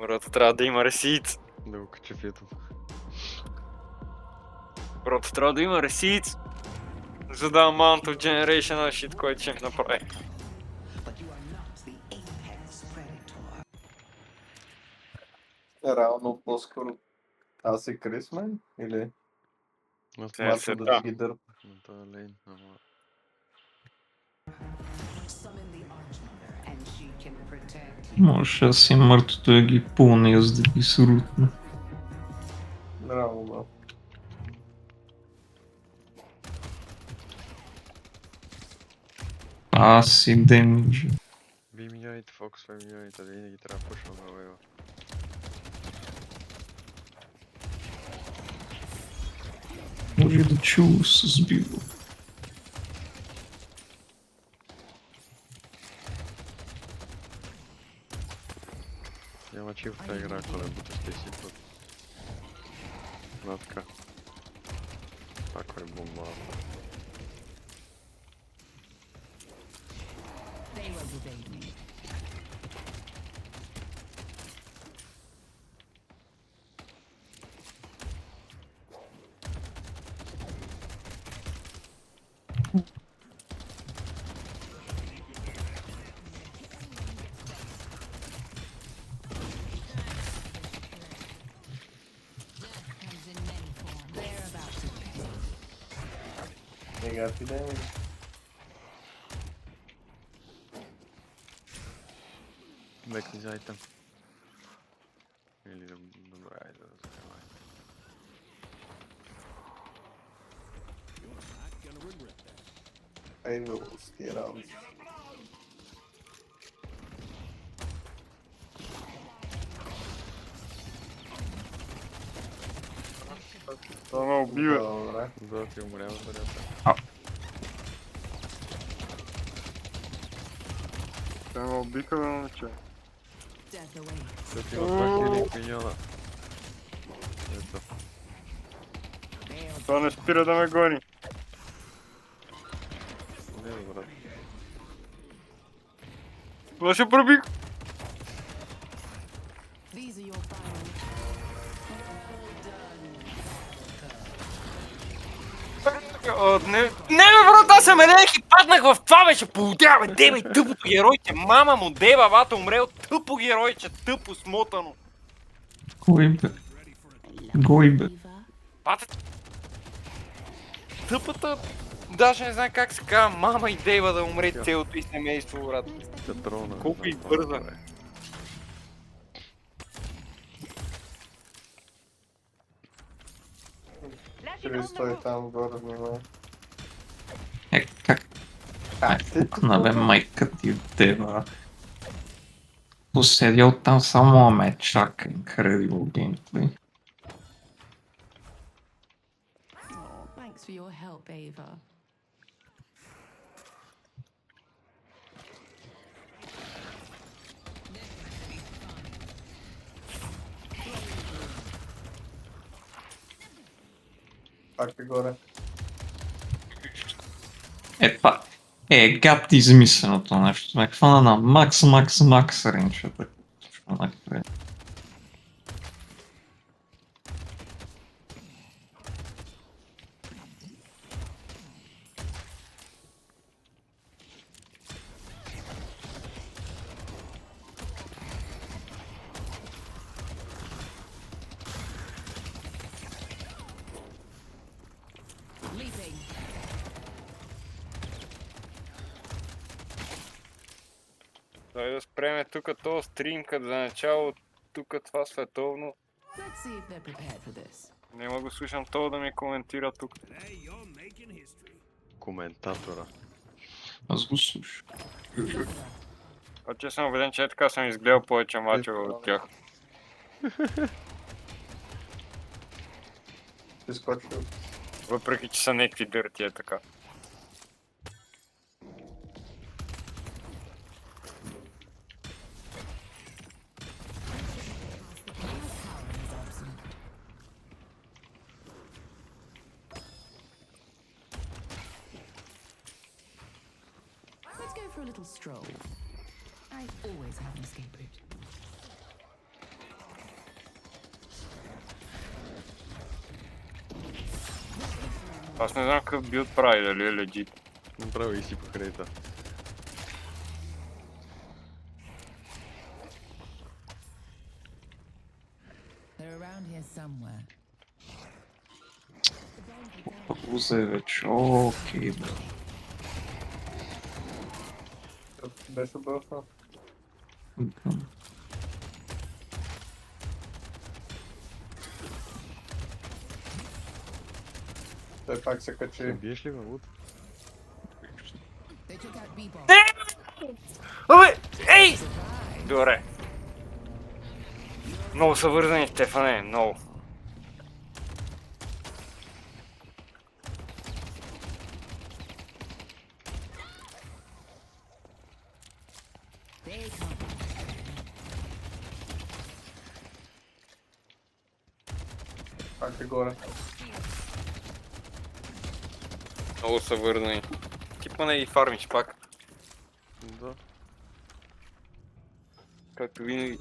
Брато, трябва да има ресит. Да го кача в YouTube. Брато, трябва да има ресит. За да amount of generational shit, който ще им направи. Реално по-скоро аз и Крис, мен? Или Аз Марко да ги дърпа? на този лейн, ама... Може аз и мъртвото да ги пълня, за да ги срутна. Реално, да. Аз си демиджа. Би миньоните, фокусвай миньоните, да винаги трябва да пушвам на вейва. Може да чува с биво. Няма чил в тази игра, ако не буташ те си път. Така. Ако е бомба. Сега ти да имаш. Бекни за айтем. Или да... Добре, айде да занимай. Айде да с тия работи. Това ме убива. Добре. Да, ти умрява зарята. Това ме убиха, бе, момче. Да ти има 2 хилинг миньона. Ето. Това не спира да ме гони. Не, брат. Това ще пробих. Не, бе, брат, аз съм елек и паднах в това, бе, ще получава, бе, дебе, тъпото геройче, мама му, деба, бата, умре от тъпо геройче, тъпо смотано. Кой бе? Гой бе? Бата, тъпата, даже не знам как се казва, мама и деба да умре цялото и семейство, брат. Петрона. Колко избърза. Крис, той там горе внимава. Как? Как се Пукна бе майка ти в дева. Поседял там само ме чака. Incredible gameplay. Thanks for your help, Ava. пак е горе? Епа. Гад измисленото нещо. Ме хвана на макс рейнчата. Точно напред. Leaping. Дай да спреме тук този стрим, като за начало, тук това световно. Let's see if they're prepared for this. Няма го слушам това да ми коментира тук. Коментатора. Аз го слушам. Че съм убеден, че така съм изгледал повече мачове от тях. Ти скочил. Въпреки, че са някакви дърти, е така. Let's go for a little stroll. I always have an escape route. Аз не знам какъв билд прави, дали е legit. Направо изсипах рейта. They're around here somewhere. Луза е вече. Окей, бе. Беше бъфна. Той пак се Ще качи. биеш ли ме, Луд? They took out Bebop. Абе, ей! Добре. Много са вързани, Стефане, много. They come. Пак е горе. Много са вързани. Типа не ги фармиш пак, Да. както винаги.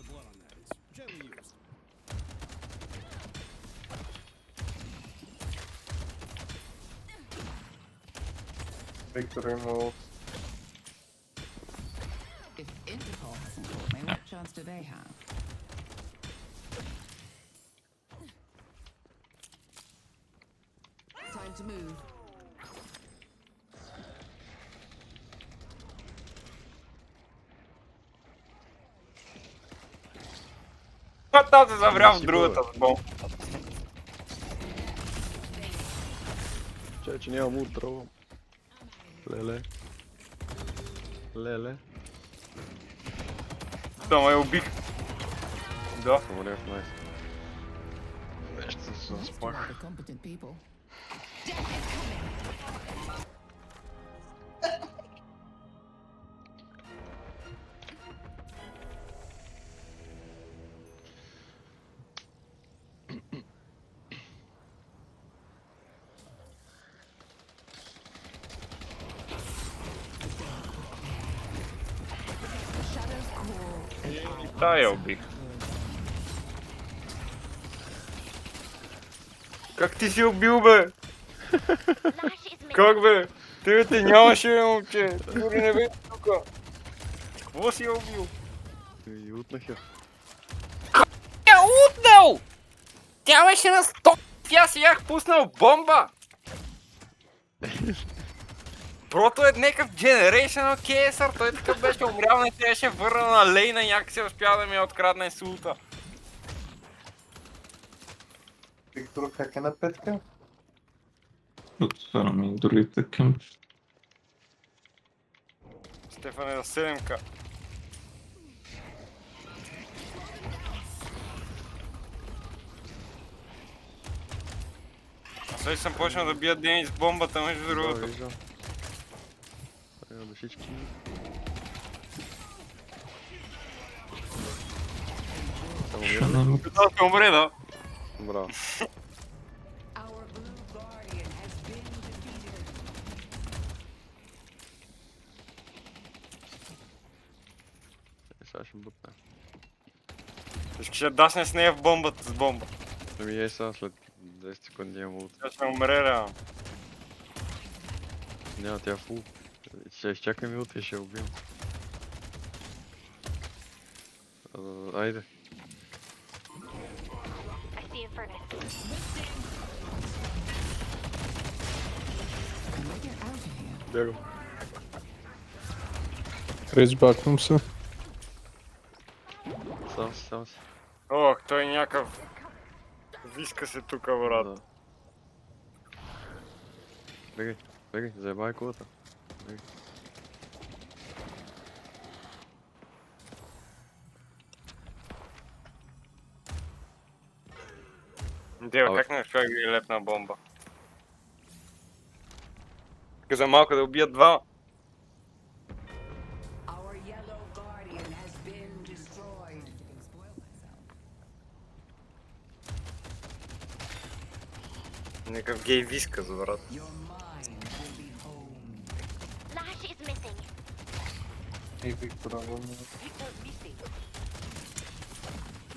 Виктор има ult. If Interpol hasn't caught me, what chance do they have? Time to move. А там се завря в другата бомба. Чай, че нямам луд, тръгвам. Леле. Леле. Да, ме убих. Да. Умрях найс. Нещо се Most заспах. are competent people. И тая убих. Как ти си убил, бе? Как, бе? Тебе те нямаше, бе, момче. Дори не бе тука. Какво си я убил? И утнах я. Я утнал! Тя беше на 100. Аз си бях пуснал бомба. Прото е някакъв Generational KSR, той такъв беше умрял, не се беше върнал на лейна, някак се успя да ми я открадне с улта. Виктор как е на петка? Отварям и другите към... Стефан е на 7к. Аз вече съм почнал да бия Денис с бомбата, между Да, другото. виждам. Трябва да всички. Само Ще мирно. нам... Да се умре, да. Браво. Our blue guardian has been defeated. Сега ще бутна. Искаш да дасне с нея в бомбата, с бомба. Ами е сега след 10 секунди имам лут. Тя ще умре, реално. Няма тя фул. Ще изчакай минута и ще я убием. Айде. I see a furnace. Can we get out of here? Бягам. Крис, баквам се. Сам си. Ох, той някакъв... Виска се тука, брат. Да. Бегай, бегай, заебай колата. Бегай. Дева, Абе. как не успях да ги лепна бомба? Тука за малко да убият два. Our yellow guardian has been destroyed. Spoil myself. Някакъв гей виска, за брат. Your mind will be home. Lash is missing. И Виктора върна. Victor missing.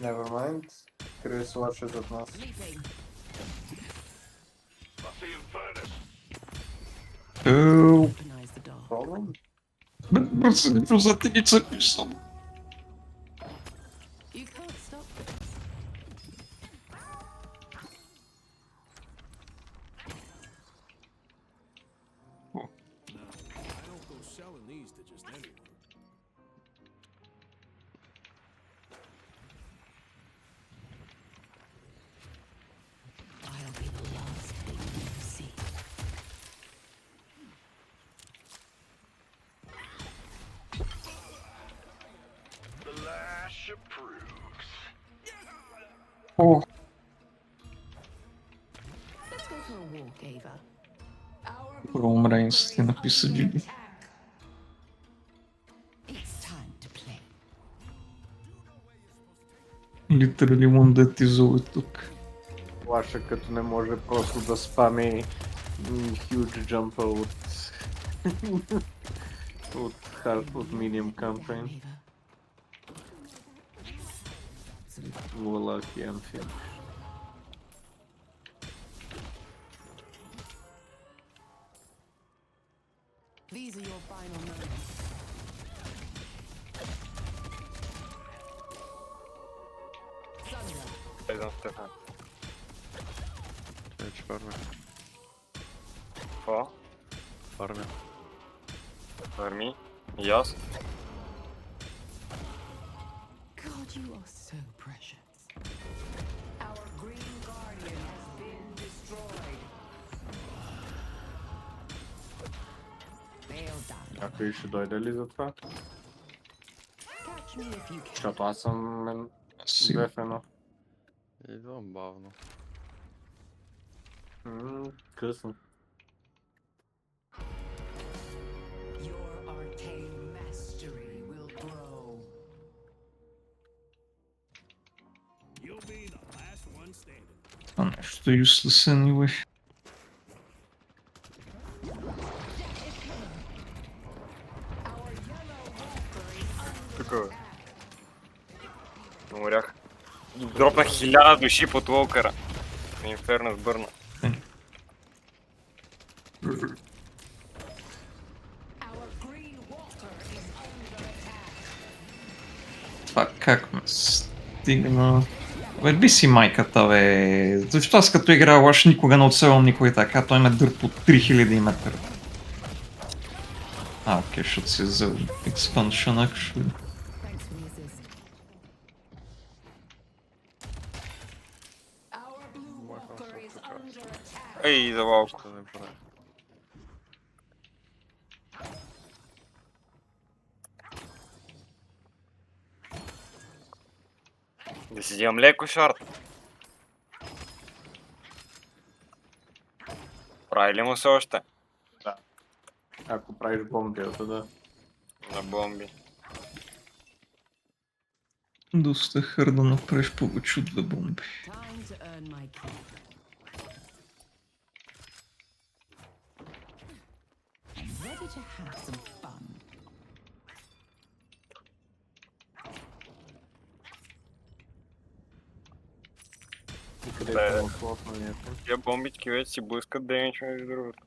Nevermind. Крис лъче зад нас. Sleeping. Help. Weaponize the dog. Problem? Бързо за теница писам. You can't stop this. I don't go selling these to just anyone. I'll be the last thing you see. О, Let's go for a walk, Ava. умре си написа Джиби. It's time to play. Литерали мундът изоле тук. Лаша като не може просто да спами huge jump от от medium campaign. Ava. Absolutely. Lucky and finish. These are your final moments. Thunder. Влезам в Стефан. Чай, че фармя. Какво? Фармя. Фарми. И аз. God, you are so precious. Our green guardian has been destroyed. Well done. Някой ще дойде ли за това? Catch me if you can. Защото аз съм Си. 2 в 1. Идвам бавно. Късно. Your arcane mastery will grow. You'll be the last one standing. Това нещо е useless anyway. Тук умрях. Дропнах 1000 души под лоукъра. Инферно сбърна. Our green walker is under attack. Това как ме стигна... Верби си майката, бе. Защо аз като играя лош никога не отсевам никой така, той ме дърпа от 3000 метра. Окей, защото си взел expansion actually. Thanks for the assist. Our blue walker is under attack. Ей, за малко. Ще не правя. Да си взимам леко шорт. Прави ли му се още? Ако правиш бомбията, да. На бомби. Доста хар да направиш повече от 2 бомби. Time to earn my keep. I'm ready to have some fun. И къде Да, е да. плотването? Тия бомбички вече си блъскат демидж между другото.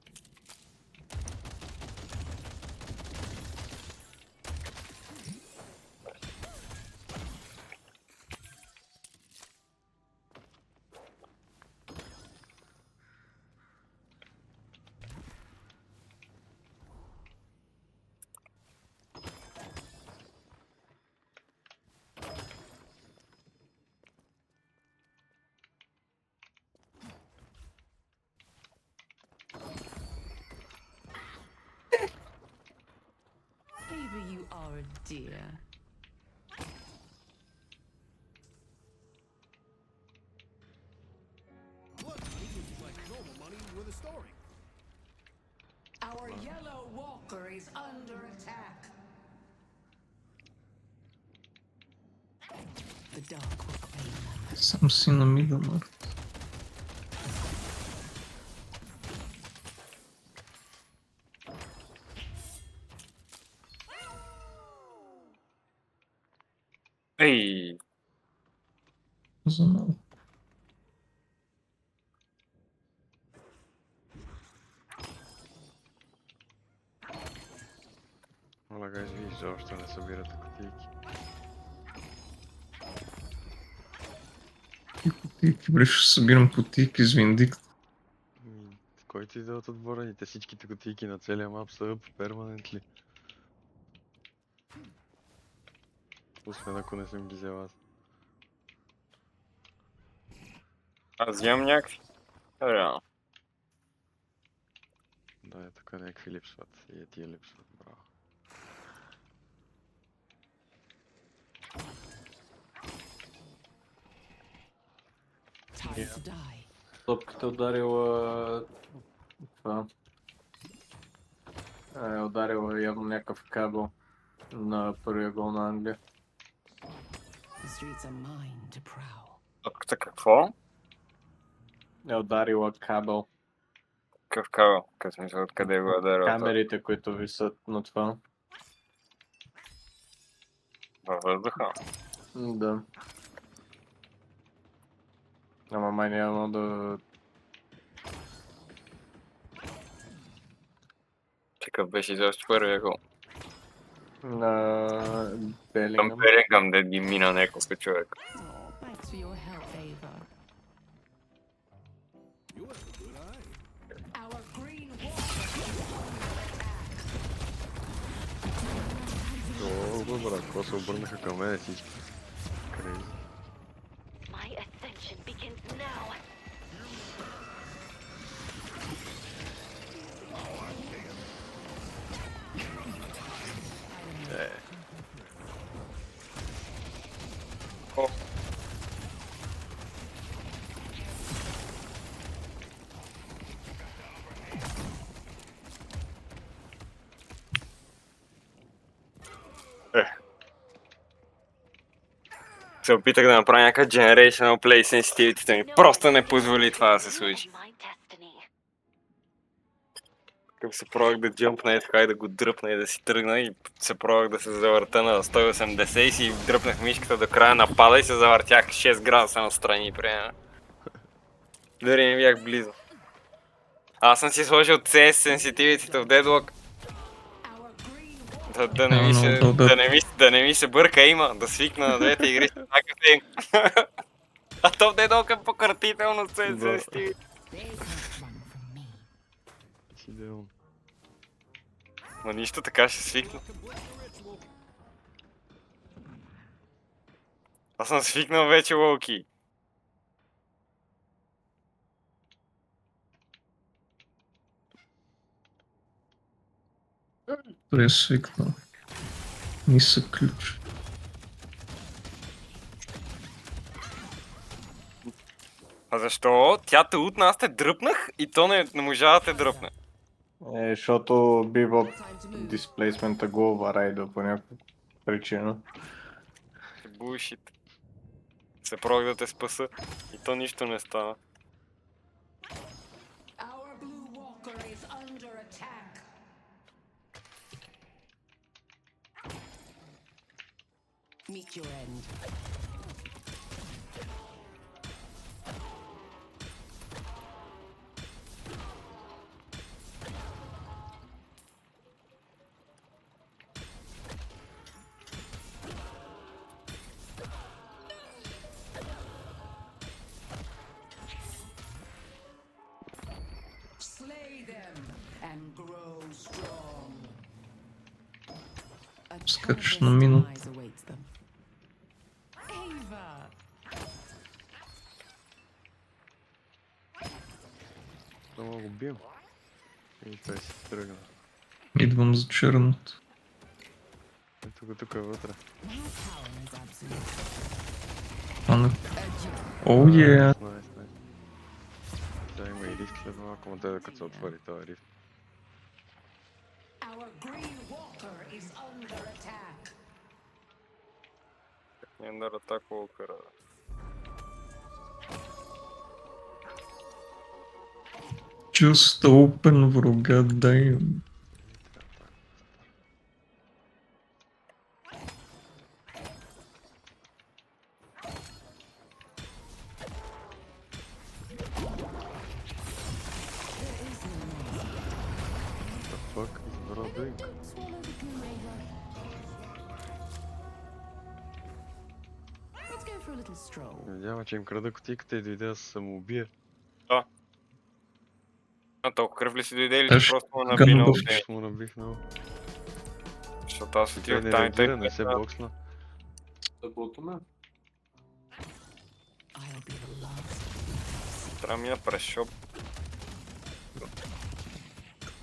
Ava, you are a dear. Look, he gives like normal money with a story. Our yellow walker is under attack. The dark will claim them. Сам си на Мидъмър. Ей, За мен. Ала гайз, виж, още не събирате кутийки. Кутийки, бре, ще събирам кутийки с Виндикт. Който иде от отборените, всичките кутийки на целия мап са up permanently. Освен ако не съм ги взел аз. Аз взимам някакви. Реално. Да, е тук някакви липсват. И тия липсват, браво. Time to die. Топката ударила... Това. Е ударила явно някакъв кабел на първия гол на Англия. The streets are mine to prowl. Топката какво? Е ударила кабел. Какъв кабел? Къв смисъл, откъде го е ударил? Камерите, които висят на това. Във въздуха. Да. Ама май няма да... Какъв беше изобщо първия гол? На... Към Белингъм. Белингъм, да ги мина няколко човека. Oh, thanks for your help, Ava. You have a good eye. Our green walker is under attack. О, брат, какво се обърнаха към мене всички? Крейзи. My ascension begins now. О, се опитах да направя някакъв generational play, sensitivity ми просто не позволи това да се случи. My destiny. Като се пробвах да джъмпна и така и да го дръпна и да си тръгна и се пробвах да се завърта на 180 и си дръпнах мишката до края на пада и се завъртях 6 градуса настрани примерно. Дори не бях близо. Аз съм си сложил CS sensitivity в Deadlock. Our green walker Да не ми се бърка има, да свикна на двете игри с такъв ден. А то в Deadlock е пократително CS sensitivity. they can't run from me. Идеално. Ма нищо, така ще свикна. Аз съм свикнал вече лоуки. Добре, свикнал. Нисък ключ. А защо? Тя те утна, аз те дръпнах и то не можа да те дръпне. Защото бива Time to move. дисплейсмента го оварайда по някаква причина. Булшит. Се пробвах да те спаса и то нищо не стана. Our blue walker is under attack. Meet your end. Slay them and grow strong. A Скачаш countless на мина. demise awaits them. Ava! Само го бием. И той си тръгна. Идвам за черното. Ето го тук е вътре. My power is absolute. Това не... Adjust. О, е! Найс, найс. Тя има и рифт след малко, но те като се отвори този рифт. Our green walker is under attack. Не да атака окъра. Just open, врага, дай. What the fuck is bro doing? Swallow the goo, Ava. for a little stroll. Видява, че им крада кутийката и дойде да се самоубие. А толкова кръв ли си дойде или Аз че просто му ще набинал гъна те? Му набих много. Защото аз Той отивах не там и реагира, той не се боксна. Да бутаме. I'll be the last. трябва да мина през шоп.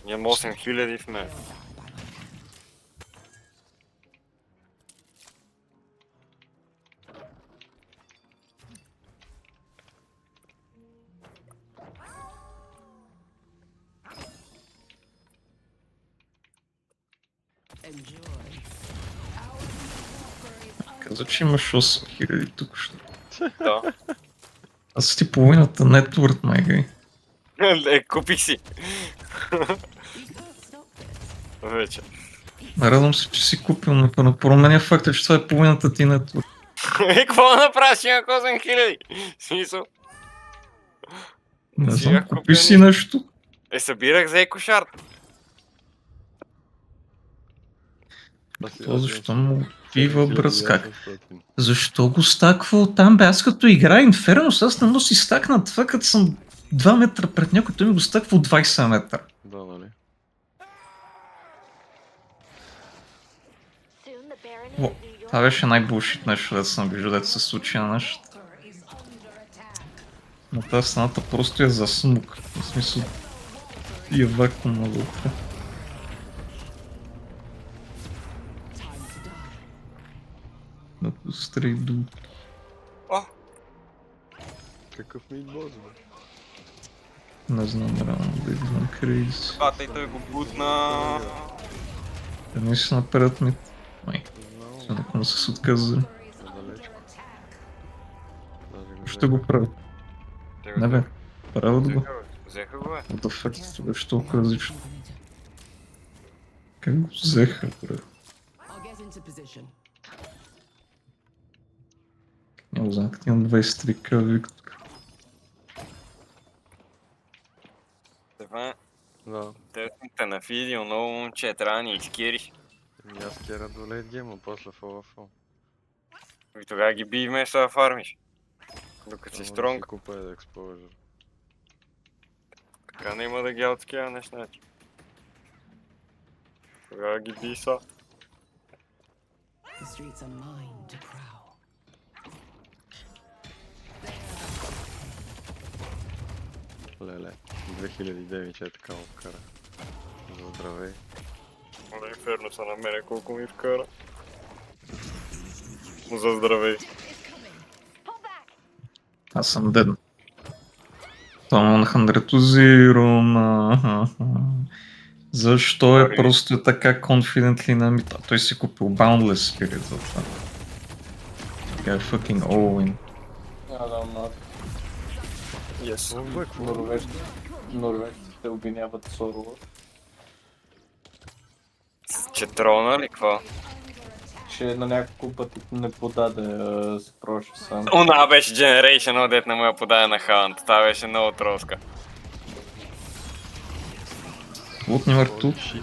Нямам 8000 в мен. Enjoy. Каза, че имаш 8000 тук що. Да. Аз ти половината нетворт, майгай. Купих си. You can't stop this. Вече. Радвам се, че си купил, но променя факта, че това е половината ти нетворт. Какво да направиш, имах 8000? В смисъл? Не Си знам, бях купи купил си нещо. нещо. Събирах за екошарт. То защо му пива бръскак? Защо го стаква оттам, бе? Аз като играя Инфернус, аз не мога да си стакна това, като съм 2 метра пред някой, той ми го стаква от 20 метра. Да, нали? Soon the Baron О, of New York това беше най-булшит нещо, дето съм виждал, дето се случи на нашата. На тази стената просто е за смук. В смисъл, и е вакуум на лука. Time to die. Да пострей ду. О, Какъв мидбос, бе? Не знам, реално да идвам крейзи. бата и той го бутна. Да не си напред ми. Май, Знам, сега някой се се отказали. далечко. Даже го Ще го правят. Не бе, правят го. Взеха го, бе. What the fuck, това беше толкова различно. Как го взеха, бре? I'll get into position. Не знам, като имам 23к, Виктор. Стефан, Да. те на видео, много момче, трябва да ни изкириш. И аз кера до лейт гейма, после фалафал. И тогава ги би вместо да фармиш. Докато си Само да стронг, си купа Ed Exposure. така няма да ги такива неща. Тогава ги би са. The streets are mine to prowl. Леле, 2009 е така му вкара. За здравей. Моля Инферно са на мене колко ми вкара. За здравей. Аз съм деден. Там на 100 на... Защо е просто така confidently на мита? Той си купил Boundless Spirit за това. Така е fucking all in. Yes. О, бе, какво? Норвежците обвиняват Сорова. Че трона ли какво? Че на няколко пъти не подаде с проши сам. Она беше Generation, дет не му я подаде на Хант. Това беше много троска. What number 2? Shit.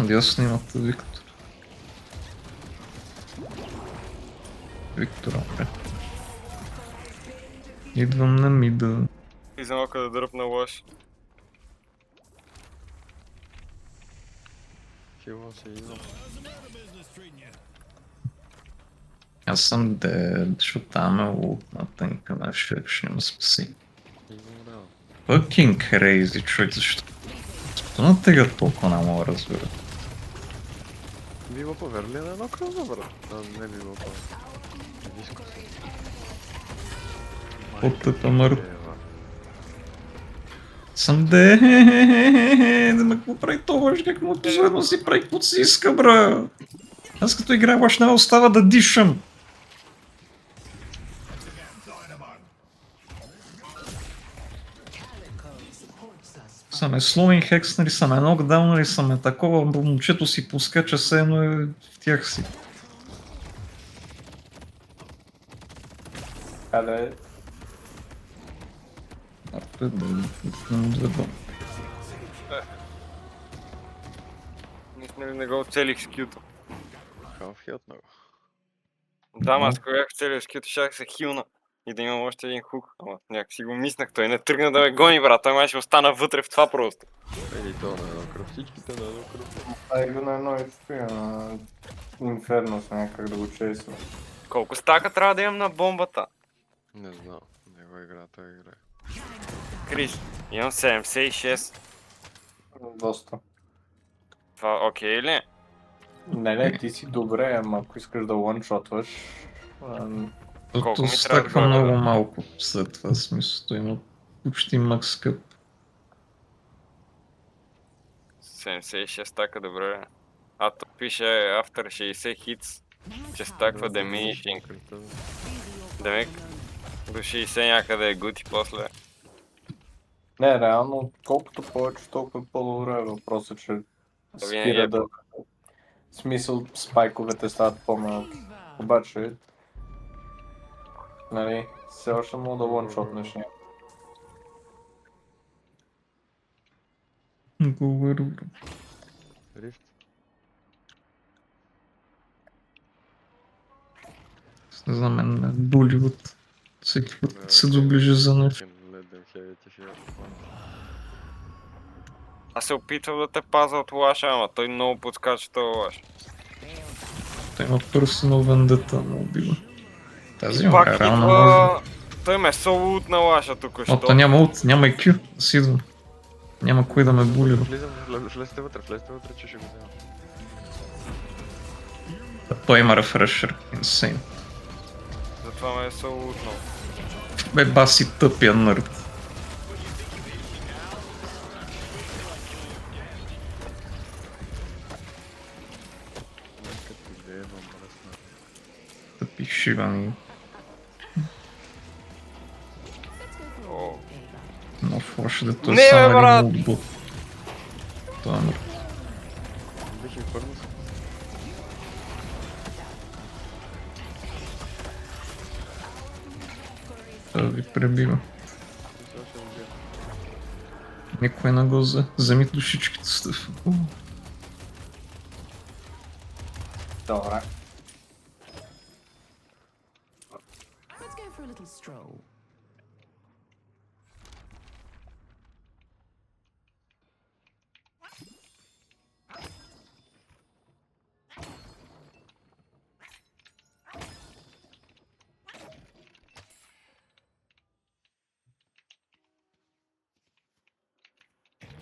Дясно имате Виктор. Виктора, бре. Идвам на мида. И за малко да дръпна лош. Хилвам се идвам. Аз съм дед, защото там е лутната и къде ще ме спаси. Идвам реално. Fucking crazy, човек, защо? На тега толкова не мога да разбера. Бива поверли на едно кръзо, брат. Не бива по... Дискус. Потъпа мърт. Ева. Съм де, да ме какво прави това, как му позволено си прави каквото си иска, бра. Аз като играя баш не остава да дишам. Са ме слоуинг хекснали, са ме нокдаунали, са ме такова, момчето си пускача се едно е в тях си. Къде? Не му две. Не го оцелих с кюто. Халф хелт много. Да, ама аз когато целия с кюто, щях се хилна. И да имам още един хук. Ама някак си го мислех, той не тръгна да ме гони, брат. Той май ще остана вътре в това просто. Или то на едно кръв, всичките на едно кръв. Ай го на едно HP, на Инфернус някак да го чесна. Колко стака трябва да имам на бомбата? Не знам, не го игра, той играе. Крис, имам 76. Доста. Това окей ли? Не, ти си добре, ама ако искаш да лъншотваш... Колко То ми трябва стаква да много бъде? малко след това смисъл. Той има почти макс скъп. 76 стака, добре. А то пише after 60 hits, че стаква diminishing. Демек до 60 някъде е гути после. Не, реално, колкото повече, толкова по-добре. Въпросът е, че винаги спира е да... В смисъл, спайковете стават по-малки. Обаче... Нали, все още мога да лъншотнеш някакво. Говорю. Рифт. Не знам, мен ме боливат. Всеки път като се доближи за нещо. Let them have it if you have fun. Аз се опитвам да те паза от лаша, ама той много подскача този лаш. Той има personal vendetta, но убива. Тази И пак има реално идва... може. Той ме солут на лаша тук, О, то няма ult, няма IQ, да си идвам. Няма кой да ме булива. Влезте вътре, че ще го взема. Той има рефрешер, insane. Затова ме е солутнал. Бе, баси тъпия нърд. Като идея, но мръсна. Тъпи шивани. О, Но флаш да той Не, е бе, само брат! един бот. Това е нърд. Бих инфърнус. Това ви пребива. Сега ще го гледам. Никой не го вземи душичките Стефан. Добре. Let's go for a little stroll.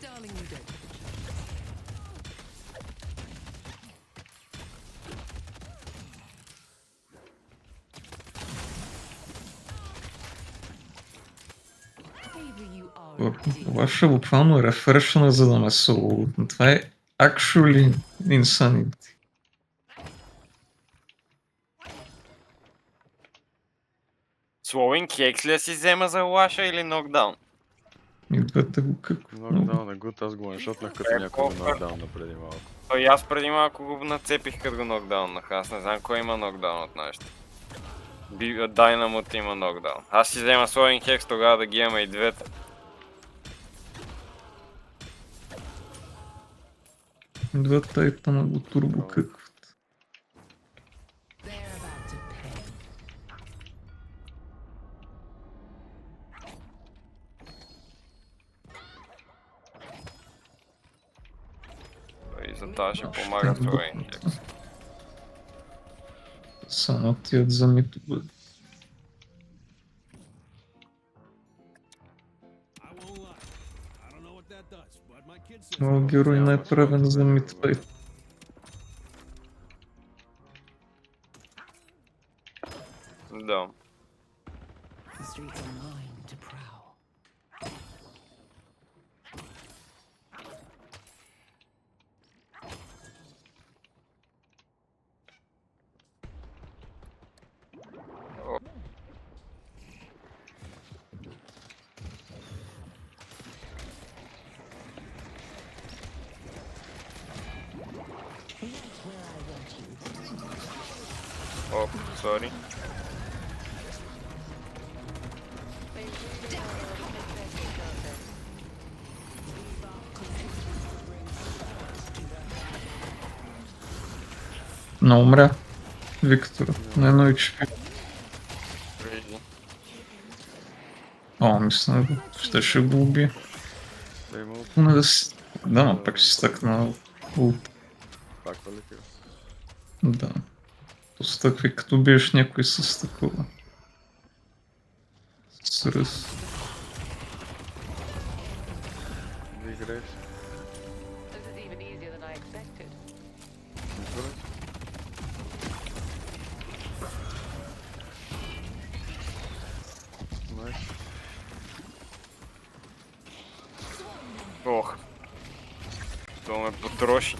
Darling, you don't. Favor you are indeed. Ваша буквално рефрешна, за да ме соло. Това е actually insanity. Слоуинг хекс ли да си взема за лаша или нокдаун? И двете го какво. Нокдаун е гуд, аз го аншотнах като някой го нокдауна преди малко. Той аз преди малко го нацепих като го нокдауннах. Аз не знам кой има нокдаун от нашите. Дайнамот има нокдаун. Аз си взема слоуинг хекс, тогава да ги имаме и двете. Двете айтема го турбо какво. They're about to pay. И за това ще помага слоуинг хекс. Само тият за мито бъде. I won't lie. I don't know what that does, but my kid says Моят герой не е правен за мидфайт. Да. The streets are mine to prowl. Оп, сори. Не умря. Виктор. На едно HP. Вижди. О, мисля, ще го убие. Да има Поне да си... Да, но пак си стъкна ult. пак валитира. Да. Постъкви, като биеш някой с такова. С ръст. Да играеш. This is even easier than I expected. Добре. Найс. Ох. То ме потроши.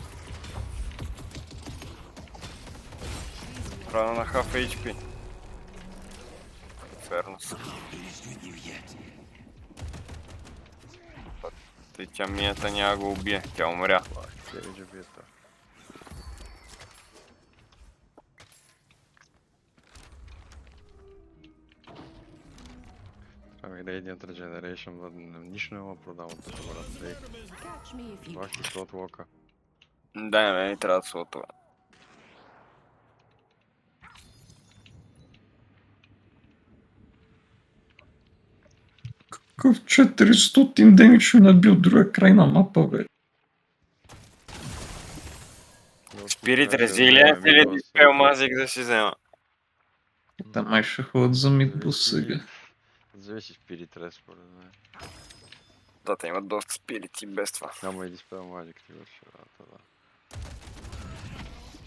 Рано на half HP. Фернус. Тъй тя мината няма го убие, тя умря. Сери джабията. Ами Radiant Regeneration, нищо няма продавам така брат. Catch me if you Това ще слот лока. Да, не трябва да се от това. Какъв 400 демидж ми набил от другия край на мапа, бе. Спирит резилиент или Диспел Мазик да си взема? Та май ще ходят за мидбус сега. Зависи спирит рез, според мен. Да, те имат доста спирити без това. Няма и Dispel Magic ти върши работа, да.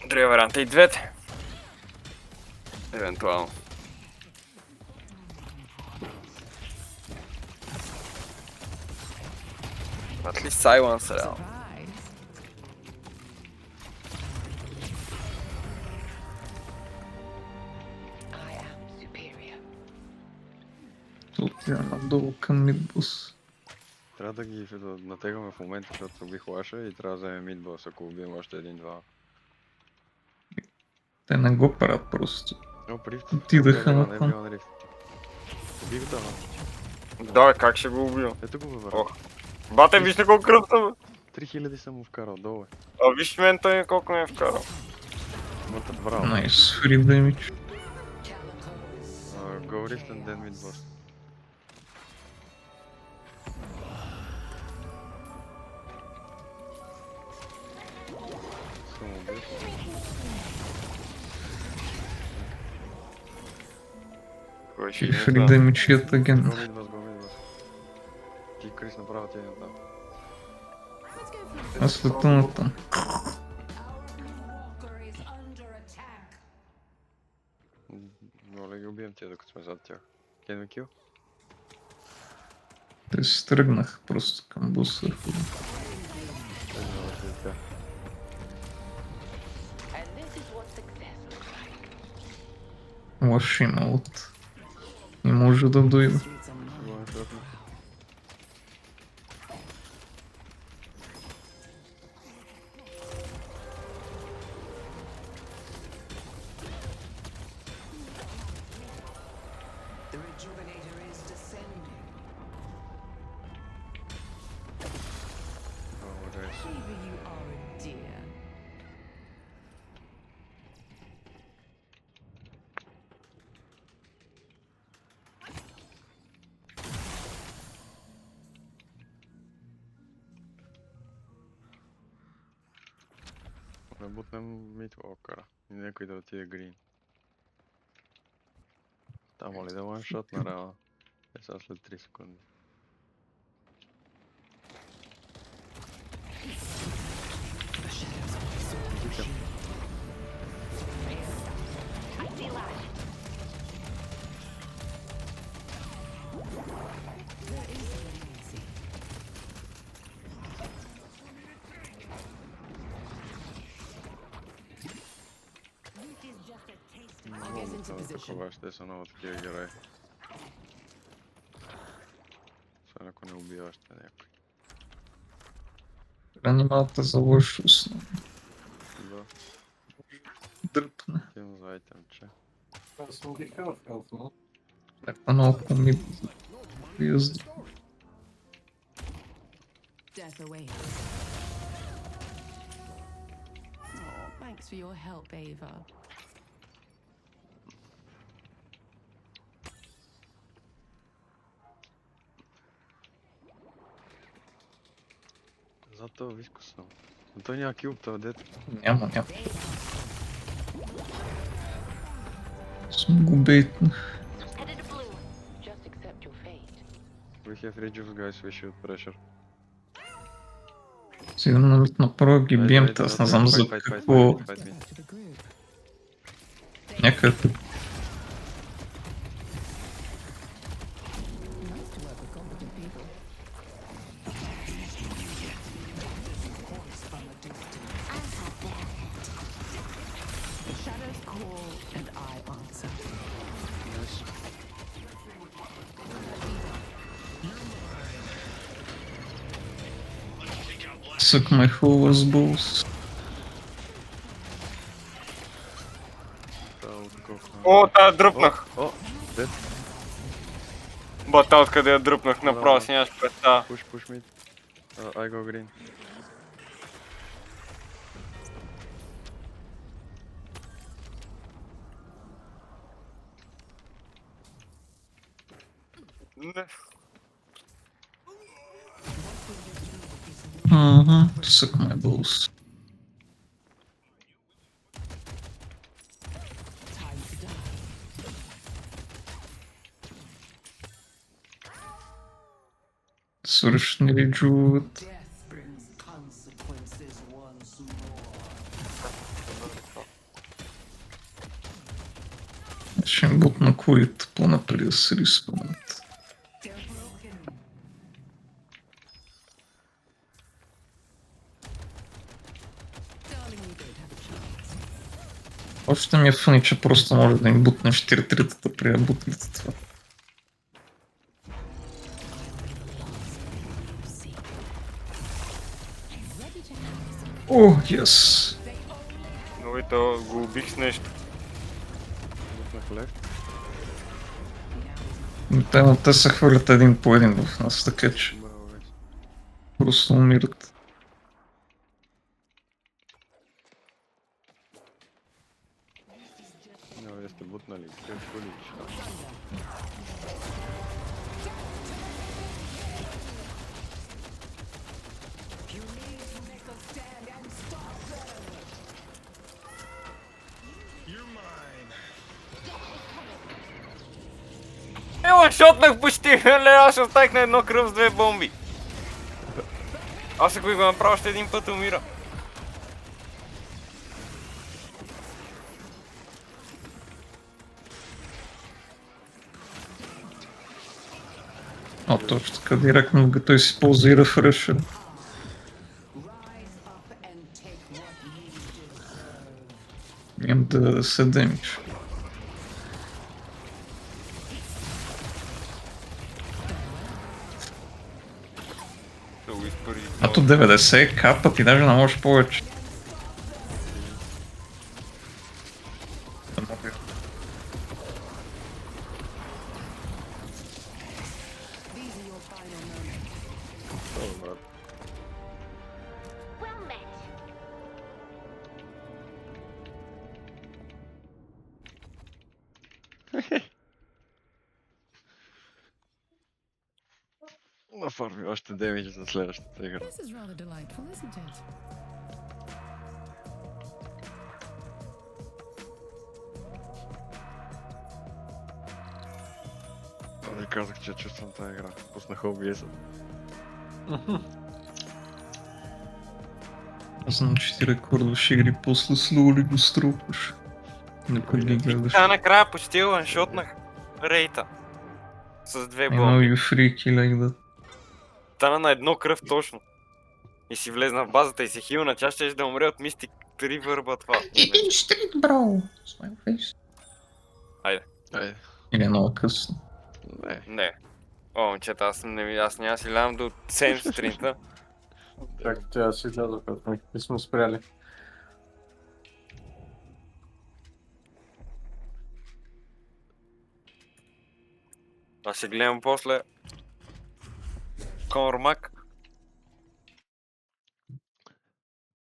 Другия вариант е и двете. Евентуално. At least silence реално. surprise. I am superior. Отивам надолу към мидбус. Трябва да ги натегваме в момента, защото убих лаша и трябва да вземем мидбос, ако убием още един-два. Те не го правят просто. О, прифт. Отидаха на Не това. бива на рифт. Уби го там. Да, как ще го убил? Ето го бе, брат. Ох. Бате, виж на колко кръв съм. 3000 съм му вкарал, долу е. А виж мен той колко ме е вкарал. Мъртъв, браво. Найс, фри демидж. Go rift and then mid-boss. Съм убил. Кой ще И ги фри знае? демидж yet Go again. mid-boss, go mid-boss. Ти Крис направо ти е там. Let's go for Аз лета на там. Walker is under attack. Моля ги убием тия, докато сме зад тях. Can we kill? Те си тръгнах просто към буса. Те не върши тя. And this is what success looks like. Лъж има от. Не може да дойде. streets are mine. Го шотна. The rejuvenator is descending. Много рейс. Baby, you are a dear. Да бутнем мидвокъра. И някой да отиде грин. Там моли да one-shot на реала. Е сега след 3 секунди. Викам. I see light. Get into Много position. такова ще са много такива герои. Освен ако не убива още някой. Реанимата за лошо основа. Да, Дръпне. тим за айтемче. Аз съм ги хелф, Така много по мид. Язда. Death awaits. Oh, thank Thanks for your help, Ava. Зато вискусал. Но той няма кил, това дете. Няма. Съм го бейтнах. Headed to blue. Just accept your fate. We have reduced guys, we should pressure. Сигурно на мит направо ги бием, Айде, аз не знам за fight, какво... fight, Back fight. to the group. Някъде тук. Nice to work with competent people. The shadows call and I answer. Suck my whole balls. Това от колко... О, та дръпнах! О, дет. Бата, откъде я дръпнах направо, си нямаш представа. Push mid. I go green. Не. Suck my balls. Time to die. Свърши не реджуват. Death brings consequences once more. Ще им бутна кулите плана преди да се респаунат. Darling, we don't have a chance. Още ми е фъни, че просто може да им бутнеш тиртритата при да бутнете това. О, yes. Но и то го убих с нещо. Бутнах left. Те се хвърлят един по един в нас, така че Браво, вече. просто умират. Но, вие сте бутнали. Какво лич? Ела, шотнах почти, ле, аз ще оставих на едно кръв с 2 бомби. Аз ако го направя още един път умира. О, точно така, директно той си ползва и рефреша. Rise up and take what you deserve. Имам да се демиш. Да го изпари. Ато 90 капа, ти даже не можеш повече. These are your final moments. О, брат. Well met. Нафарми още демидж за следващата игра. This is rather delightful, isn't it? Не казах, че чувствам тази игра. Пуснах OBS-а. Аз знам, че ти рекордваш игри, после сло ли го струпаш. Не преди гледаш. Та накрая почти ланшотнах рейта. С 2 Едно бомби. you freaky like that. Стана на едно кръв точно. И си влезна в базата и си хилна, тя ще да умре от Мистик 3 върба това. Стрит, бро! Smile face. Айде. Айде. Или е много късно. Не. Не. О, момчета, аз няма си лявам до 7 сутринта. Чакайте, аз си гледах, като не сме спряли. Аз ще гледам после Конор Мак.